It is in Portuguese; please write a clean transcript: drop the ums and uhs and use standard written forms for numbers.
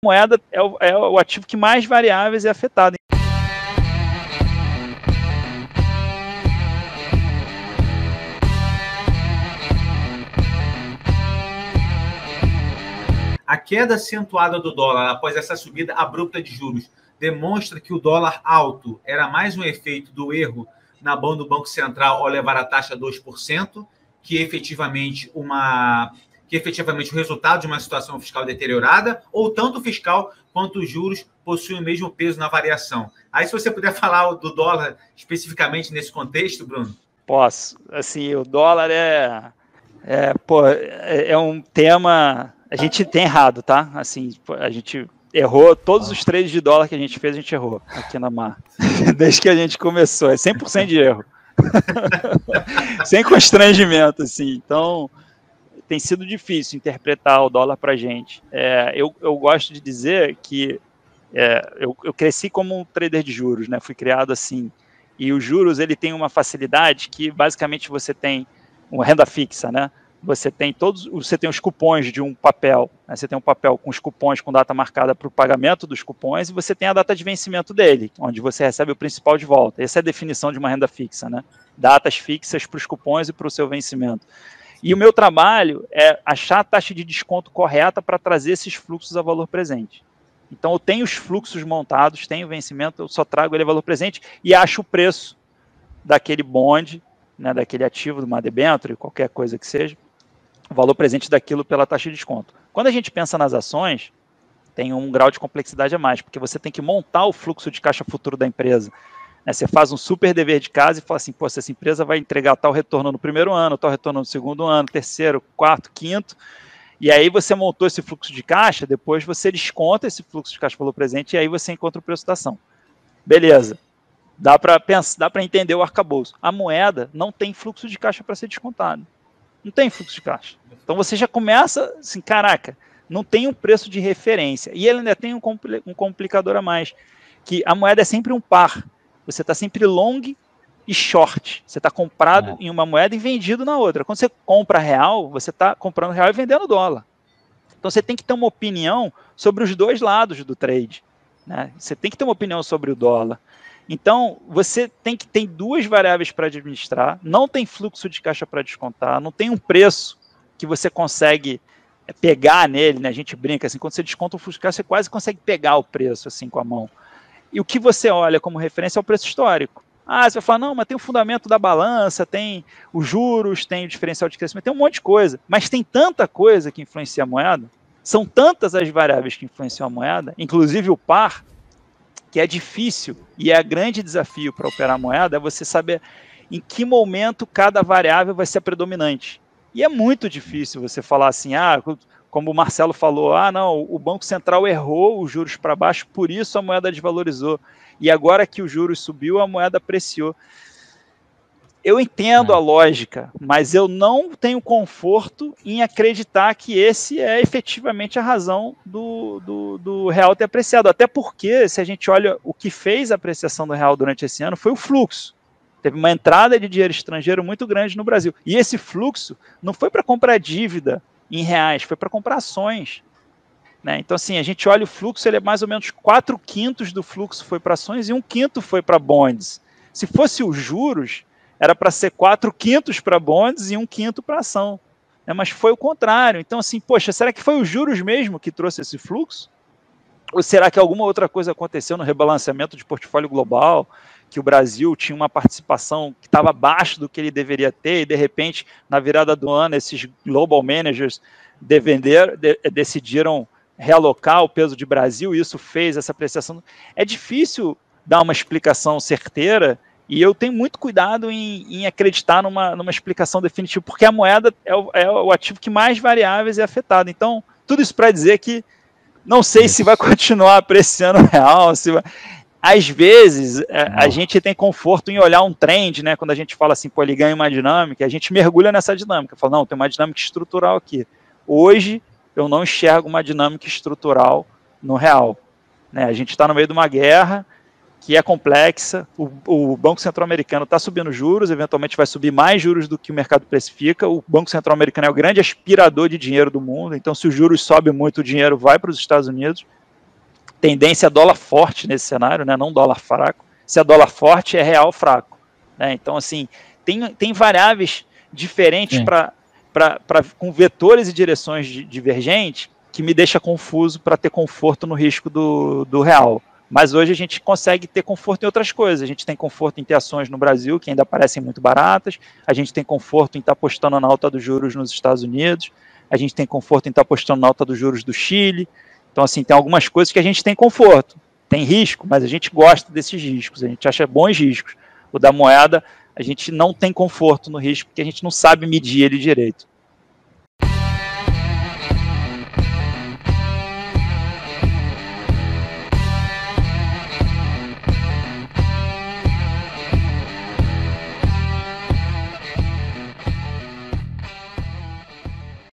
moeda é o ativo que mais variáveis é afetado. A queda acentuada do dólar após essa subida abrupta de juros demonstra que o dólar alto era mais um efeito do erro na mão do Banco Central ao levar a taxa a 2%, que efetivamente o resultado de uma situação fiscal deteriorada, ou tanto o fiscal quanto os juros possuem o mesmo peso na variação. Aí, se você puder falar do dólar especificamente nesse contexto, Bruno. Posso. Assim, o dólar é um tema... A gente tem errado, tá? Assim, a gente errou, todos os trades de dólar que a gente fez, a gente errou aqui na Mar. Desde que a gente começou, é 100% de erro. Sem constrangimento, assim. Então, tem sido difícil interpretar o dólar pra gente. Eu gosto de dizer que eu cresci como um trader de juros, né? Fui criado assim. E os juros, ele tem uma facilidade que, basicamente, você tem uma renda fixa, né? Você tem os cupons de um papel, né? Você tem um papel com os cupons com data marcada para o pagamento dos cupons e você tem a data de vencimento dele, onde você recebe o principal de volta. Essa é a definição de uma renda fixa, né? Datas fixas para os cupons e para o seu vencimento. E o meu trabalho é achar a taxa de desconto correta para trazer esses fluxos a valor presente. Então eu tenho os fluxos montados, tenho o vencimento, eu só trago ele a valor presente e acho o preço daquele bond, né, daquele ativo, de uma debênture, qualquer coisa que seja, o valor presente daquilo pela taxa de desconto. Quando a gente pensa nas ações, tem um grau de complexidade a mais, porque você tem que montar o fluxo de caixa futuro da empresa. Né? Você faz um super dever de casa e fala assim, pô, se essa empresa vai entregar tal retorno no primeiro ano, tal retorno no segundo ano, terceiro, quarto, quinto, e aí você montou esse fluxo de caixa, depois você desconta esse fluxo de caixa valor presente e aí você encontra o preço da ação. Beleza. Dá para entender o arcabouço. A moeda não tem fluxo de caixa para ser descontado. Não tem fluxo de caixa. Então você já começa assim, caraca, não tem um preço de referência. E ele ainda tem um complicador a mais, que a moeda é sempre um par. Você está sempre long e short. Você está comprado em uma moeda e vendido na outra. Quando você compra real, você está comprando real e vendendo dólar. Então você tem que ter uma opinião sobre os dois lados do trade. Né? Você tem que ter uma opinião sobre o dólar. Então, você tem duas variáveis para administrar, não tem fluxo de caixa para descontar, não tem um preço que você consegue pegar nele, né? A gente brinca assim, quando você desconta o fluxo de caixa, você quase consegue pegar o preço assim com a mão. E o que você olha como referência é o preço histórico. Ah, você vai falar, não, mas tem o fundamento da balança, tem os juros, tem o diferencial de crescimento, tem um monte de coisa, mas tem tanta coisa que influencia a moeda, são tantas as variáveis que influenciam a moeda, inclusive o par, que é difícil e é grande desafio para operar a moeda, é você saber em que momento cada variável vai ser predominante. E é muito difícil você falar assim, como o Marcelo falou, não, o Banco Central errou os juros para baixo, por isso a moeda desvalorizou. E agora que o juros subiu, a moeda apreciou. Eu entendo a lógica, mas eu não tenho conforto em acreditar que esse é efetivamente a razão do real ter apreciado. Até porque, se a gente olha o que fez a apreciação do real durante esse ano, foi o fluxo. Teve uma entrada de dinheiro estrangeiro muito grande no Brasil. E esse fluxo não foi para comprar dívida em reais, foi para comprar ações. Né? Então, assim, a gente olha o fluxo, ele é mais ou menos 4/5 do fluxo foi para ações e 1/5 foi para bonds. Se fosse os juros, era para ser 4/5 para bonds e 1/5 para ação. Né? Mas foi o contrário. Então, assim, poxa, será que foi os juros mesmo que trouxe esse fluxo? Ou será que alguma outra coisa aconteceu no rebalanceamento de portfólio global, que o Brasil tinha uma participação que estava abaixo do que ele deveria ter, e de repente, na virada do ano, esses global managers decidiram realocar o peso de Brasil, e isso fez essa apreciação. É difícil dar uma explicação certeira, e eu tenho muito cuidado em acreditar numa explicação definitiva, porque a moeda é o ativo que mais variáveis é afetado. Então, tudo isso para dizer que não sei se vai continuar apreciando real, se vai... Às vezes, a gente tem conforto em olhar um trend, né? Quando a gente fala assim, pô, ele ganha uma dinâmica, a gente mergulha nessa dinâmica. Fala, não, tem uma dinâmica estrutural aqui. Hoje, eu não enxergo uma dinâmica estrutural no real. Né? A gente está no meio de uma guerra que é complexa, o Banco Central Americano está subindo juros, eventualmente vai subir mais juros do que o mercado precifica, o Banco Central Americano é o grande aspirador de dinheiro do mundo, então se os juros sobem muito, o dinheiro vai para os Estados Unidos, tendência é dólar forte nesse cenário, né? Não dólar fraco. Se é dólar forte, é real fraco. Né? Então, assim, tem variáveis diferentes com vetores e direções divergentes que me deixa confuso para ter conforto no risco do real. Mas hoje a gente consegue ter conforto em outras coisas. A gente tem conforto em ter ações no Brasil, que ainda parecem muito baratas. A gente tem conforto em estar apostando na alta dos juros nos Estados Unidos. A gente tem conforto em estar apostando na alta dos juros do Chile. Então, assim, tem algumas coisas que a gente tem conforto. Tem risco, mas a gente gosta desses riscos. A gente acha bons riscos. O da moeda, a gente não tem conforto no risco, porque a gente não sabe medir ele direito.